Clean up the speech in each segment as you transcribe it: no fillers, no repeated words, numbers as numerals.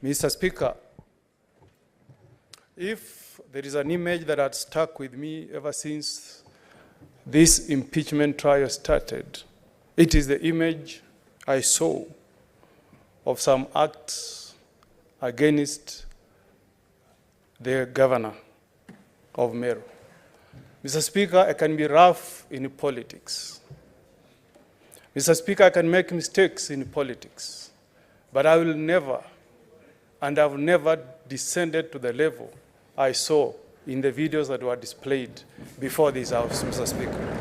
Mr. Speaker, if there is an image that had stuck with me ever since this impeachment trial started, it is the image I saw of some acts against the governor of Meru. Mr. Speaker, I can be rough in politics. Mr. Speaker, I can make mistakes in politics, but I will never, and I've never descended to the level I saw in the videos that were displayed before this House, Mr. Speaker.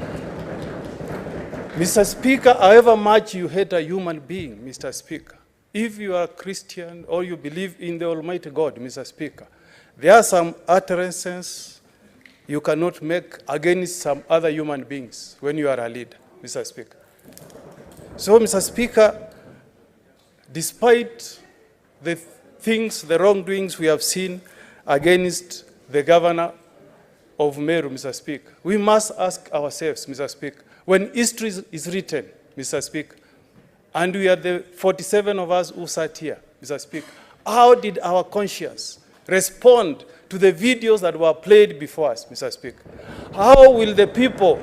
Mr. Speaker, however much you hate a human being, Mr. Speaker, if you are a Christian or you believe in the Almighty God, Mr. Speaker, there are some utterances you cannot make against some other human beings when you are a leader, Mr. Speaker. So, Mr. Speaker, despite the wrongdoings we have seen against the governor of Meru, Mr. Speaker, we must ask ourselves, Mr. Speaker, when history is written, Mr. Speaker, and we are the 47 of us who sat here, Mr. Speaker, how did our conscience respond to the videos that were played before us, Mr. Speaker? How will the people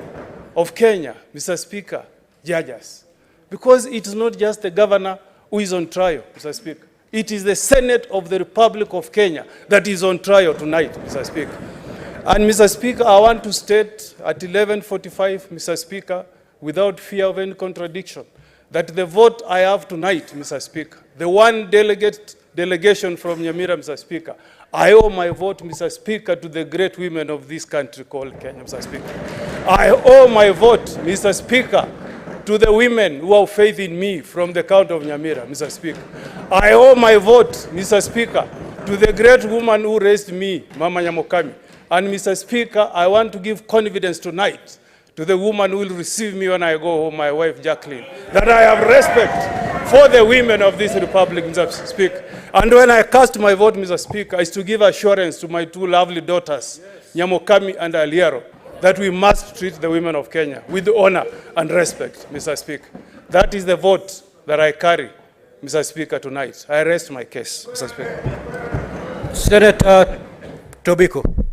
of Kenya, Mr. Speaker, judge us? Because it is not just the governor who is on trial, Mr. Speaker. It is the Senate of the Republic of Kenya that is on trial tonight, Mr. Speaker. And, Mr. Speaker, I want to state at 11:45, Mr. Speaker, without fear of any contradiction, that the vote I have tonight, Mr. Speaker, the one delegation from Nyamira, Mr. Speaker, I owe my vote, Mr. Speaker, to the great women of this country called Kenya, Mr. Speaker. I owe my vote, Mr. Speaker, to the women who have faith in me from the county of Nyamira, Mr. Speaker. I owe my vote, Mr. Speaker, to the great woman who raised me, Mama Nyamokami. And, Mr. Speaker, I want to give confidence tonight to the woman who will receive me when I go home, my wife Jacqueline, that I have respect for the women of this republic, Mr. Speaker. And when I cast my vote, Mr. Speaker, is to give assurance to my two lovely daughters, Nyamokami and Aliaro, that we must treat the women of Kenya with honor and respect, Mr. Speaker. That is the vote that I carry, Mr. Speaker, tonight. I rest my case, Mr. Speaker. Senator Tobiko.